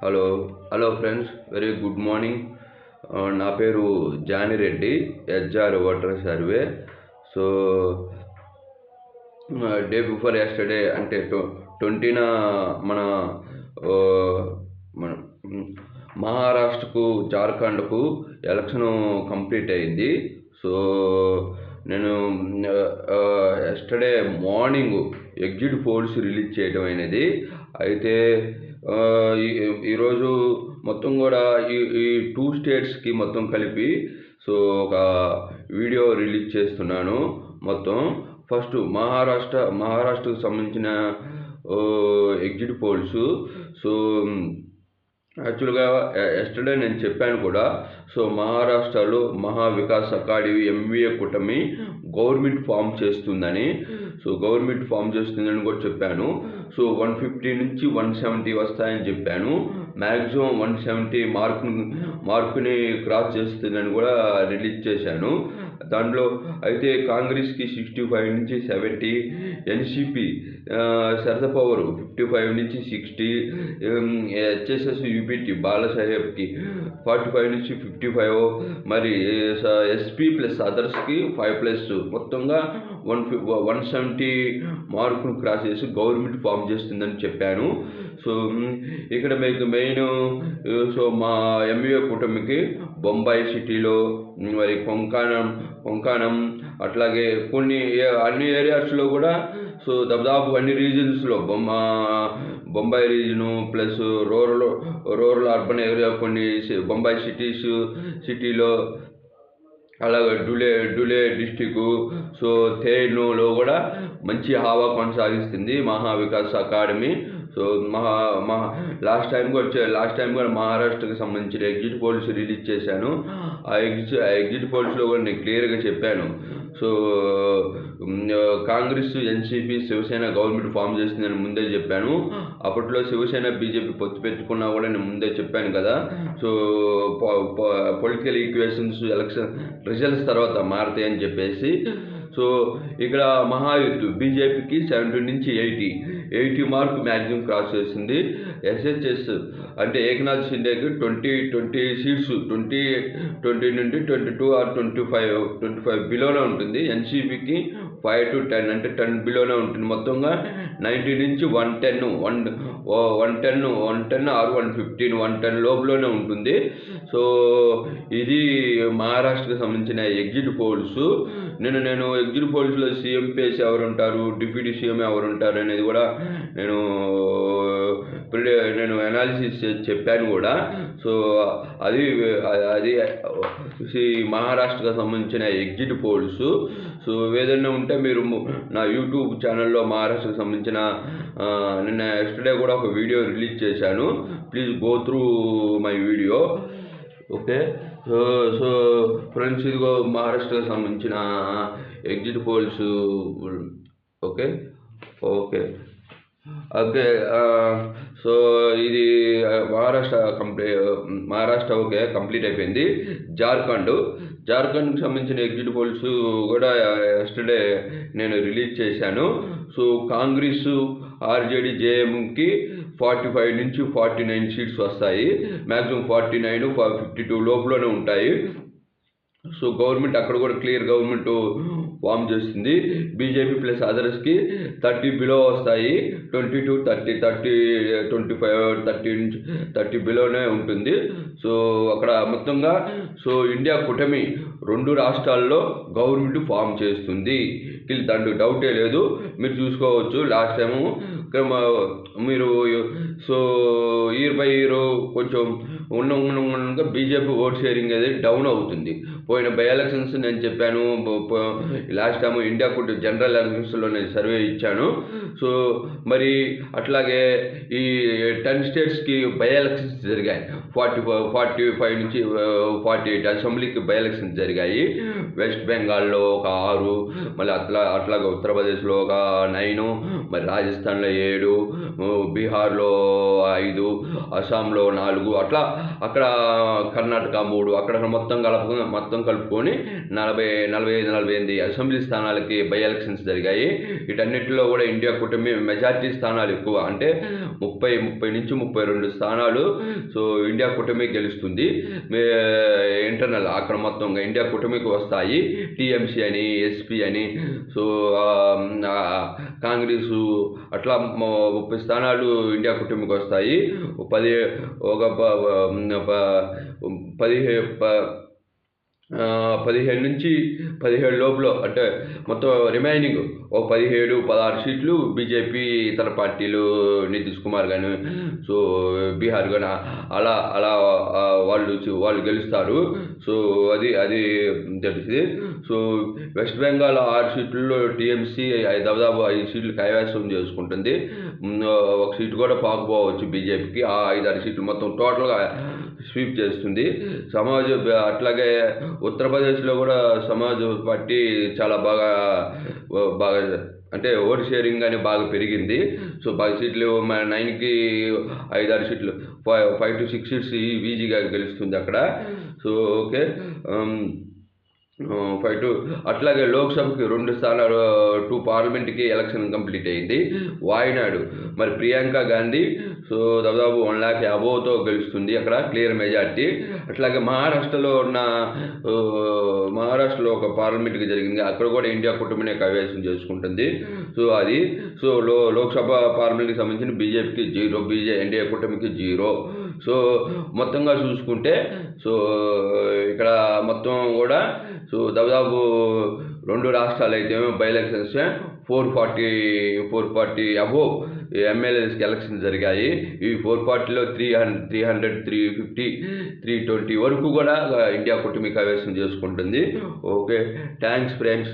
Hello hello friends, very good morning. నా పేరు జానిరెడ్డి, SR voter survey. So day before yesterday అంటే 20న మన మన మహారాష్ట్రకు, జార్ఖండ్కు ఎలక్షన్ కంప్లీట్ అయింది. సో నేను yesterday morning exit polls release చేయడం అయినది. అయితే ఈరోజు మొత్తం కూడా ఈ 2 స్టేట్స్కి మొత్తం కలిపి సో ఒక వీడియో రిలీజ్ చేస్తున్నాను. మొత్తం ఫస్ట్ మహారాష్ట్రకు సంబంధించిన ఎగ్జిట్ పోల్స్. సో యాక్చువల్గా ఎస్టర్డే నేను చెప్పాను కూడా. సో మహారాష్ట్రలో మహా వికాస్ అఘాడీ ఎంవీఏ కూటమి గవర్నమెంట్ ఫామ్ చేస్తుందని కూడా చెప్పాను. సో 150 నుంచి 170 వస్తాయని చెప్పాను. మ్యాక్సిమం 170 మార్కుని క్రాస్ చేస్తుందని కూడా రిలీజ్ చేశాను. దాంట్లో అయితే కాంగ్రెస్కి 65 నుంచి 70, ఎన్సిపి శరద పవార్ 55 నుంచి 60, హెచ్ఎస్ఎస్ యూపీటీ బాలాసాహెబ్కి 45 నుంచి 55, మరి ఎస్పీ ప్లస్ అదర్స్కి 5+, మొత్తంగా 170 మార్కును క్రాస్ చేసి గవర్నమెంట్ ఫామ్ చేస్తుందని చెప్పాను. సో ఇక్కడ మీకు మెయిన్ సో మా ఎంవీఏ కూటమికి బొంబాయి సిటీలో, మరి కొంకణం అట్లాగే అన్ని ఏరియాస్లో కూడా, సో దాదాపు అన్ని రీజన్స్లో Bombay region plus rural urban area కొన్ని బొంబాయి సిటీలో, అలాగే డులే డిస్టిక్, సో థేనులో కూడా మంచి హావా కొనసాగిస్తుంది మహా Vikas academy. So last time కూడా మహారాష్ట్రకి సంబంధించిన ఎగ్జిట్ పోల్స్ రిలీజ్ చేశాను. ఆ ఎగ్జిట్ పోల్స్లో కూడా నేను క్లియర్గా చెప్పాను. So Congress, NCP, Shiv Sena government form చేస్తుందని ముందే చెప్పాను. అప్పట్లో శివసేన, బీజేపీ పొత్తు పెట్టుకున్నా కూడా నేను ముందే చెప్పాను కదా. So political equations election results తర్వాత మారుతాయని చెప్పేసి. సో ఇక్కడ మహాయుత్ బీజేపీకి 70 నుంచి 80 మార్కు మ్యాక్సిమం క్రాస్ చేసింది. ఎస్హెచ్ఎస్ అంటే ఏకనాథ్ షిండేకి 20 సీట్స్ 20 నుండి 22 ఆర్ 25 బిలోనే ఉంటుంది. ఎన్సీపీకి 5 to 10 అంటే 10 బిలోనే ఉంటుంది. మొత్తంగా 90 నుంచి 110 ఆర్ 110 లోపలనే ఉంటుంది. సో ఇది మహారాష్ట్రకు సంబంధించిన ఎగ్జిట్ పోల్స్. నేను ఎగ్జిట్ పోల్స్లో సీఎం పేస్ ఎవరు ఉంటారు, డిప్యూటీ సీఎం ఎవరు ఉంటారు అనేది కూడా నేను అనాలిసిస్ చెప్పాను కూడా. సో అది మహారాష్ట్రకు సంబంధించిన ఎగ్జిట్ పోల్స్. సో ఏదైనా ఉంటే మీరు నా యూట్యూబ్ ఛానల్లో మహారాష్ట్రకు సంబంధించిన నిన్న ఎస్టర్డే కూడా ఒక వీడియో రిలీజ్ చేశాను. Please go through my video. Okay. So friends, ఇదిగో మహారాష్ట్రకు సంబంధించిన ఎగ్జిట్ పోల్స్. ఓకే. సో ఇది మహారాష్ట్ర ఓకే కంప్లీట్ అయిపోయింది. జార్ఖండ్కి సంబంధించిన ఎగ్జిట్ పోల్స్ కూడా ఎస్టర్డే నేను రిలీజ్ చేశాను. సో కాంగ్రెస్, ఆర్జేడీ, జేఎంకి 45 నుంచి 49 సీట్స్ వస్తాయి. మ్యాక్సిమం 49, 52 లోపలనే ఉంటాయి. సో గవర్నమెంట్ అక్కడ కూడా క్లియర్ గవర్నమెంట్ ఫామ్ చేస్తుంది. బీజేపీ ప్లస్ అదర్స్కి 30 బిలో వస్తాయి. 22, 30, 25, 30 బిలోనే ఉంటుంది. సో అక్కడ మొత్తంగా సో ఇండియా కూటమి 2 రాష్ట్రాల్లో గవర్నమెంట్ ఫామ్ చేస్తుంది. దాంట్లో డౌటే లేదు. మీరు చూసుకోవచ్చు. లాస్ట్ టైము మీరు సో ఇయర్ బై ఇయర్ కొంచెం ఉన్న బీజేపీ ఓట్ షేరింగ్ అనేది డౌన్ అవుతుంది. పోయిన బై ఎలక్షన్స్ నేను చెప్పాను. లాస్ట్ టైం ఇండియా కూటమి జనరల్ ఎలక్షన్స్లో నేను సర్వే ఇచ్చాను. సో మరి అట్లాగే ఈ 10 స్టేట్స్కి బై ఎలక్షన్స్ జరిగాయి. 45 నుంచి 48 అసెంబ్లీకి బై ఎలక్షన్స్ జరిగాయి. వెస్ట్ బెంగాల్లో ఒక 6, మళ్ళీ అట్లాగే ఉత్తరప్రదేశ్లో ఒక 9, మరి రాజస్థాన్లో 7, బీహార్లో 5, అస్సాంలో 4, అట్లా అక్కడ కర్ణాటక 3, అక్కడ మొత్తం కలుపుకొని 45 అసెంబ్లీ స్థానాలకి బై ఎలక్షన్స్ జరిగాయి. వీటన్నిటిలో కూడా ఇండియా కూటమి మెజార్టీ స్థానాలు ఎక్కువ, అంటే 30 నుంచి 32 స్థానాలు. సో ఇండియా కూటమి గెలుస్తుంది. ఇంటర్నల్ అక్కడ మొత్తంగా ఇండియా కూటమికి వస్తాయి. టీఎంసీ అని, ఎస్పీ అని, సో కాంగ్రెసు అట్లా 30 స్థానాలు ఇండియా కూటమికి వస్తాయి. 15 నుంచి 17 లోపల, అంటే మొత్తం రిమైనింగ్ ఒక 17-16 సీట్లు బీజేపీ ఇతర పార్టీలు, నితీష్ కుమార్ కానీ, సో బీహార్ కానీ అలా వాళ్ళు గెలుస్తారు. సో అది తెలిసింది. సో వెస్ట్ బెంగాల్ 6 సీట్లలో టీఎంసీ దాదాపు 5 సీట్లు కైవసం చేసుకుంటుంది. ఒక సీటు కూడా పాకుపోవచ్చు బీజేపీకి. ఆ 5-6 సీట్లు మొత్తం టోటల్గా స్వీప్ చేస్తుంది. అట్లాగే ఉత్తరప్రదేశ్లో కూడా సమాజ్ పార్టీ చాలా బాగా అంటే ఓట్ షేరింగ్ అని బాగా పెరిగింది. సో 10 సీట్లు 9కి 5-6 సీట్లు 5 to 6 సీట్స్ ఈజీగా గెలుస్తుంది అక్కడ. సో ఓకే, 5 అట్లాగే లోక్సభకి 2 స్థానాలు, 2 పార్లమెంట్కి ఎలక్షన్ కంప్లీట్ అయింది. వాయనాడు మరి ప్రియాంక గాంధీ సో దాదాపు 1 lakh అబోవ్తో గెలుస్తుంది, అక్కడ క్లియర్ మెజార్టీ. అట్లాగే మహారాష్ట్రలో ఒక పార్లమెంట్కి జరిగింది, అక్కడ కూడా ఇండియా కూటమినే కైవసం చేసుకుంటుంది. సో అది లోక్సభ పార్లమెంట్కి సంబంధించిన బీజేపీకి 0, ఇండియా కూటమికి 0. సో మొత్తంగా చూసుకుంటే సో ఇక్కడ మొత్తం కూడా సో దాదాపు 2 రాష్ట్రాలు అయితే బై ఎలక్షన్స్ 440 అబోవ్ ఎమ్మెల్యేస్కి ఎలక్షన్ జరిగాయి. ఈ 440లో 300, 350, 320 వరకు కూడా ఇండియా కూటమి కైవసం చేసుకుంటుంది. Okay, thanks friends.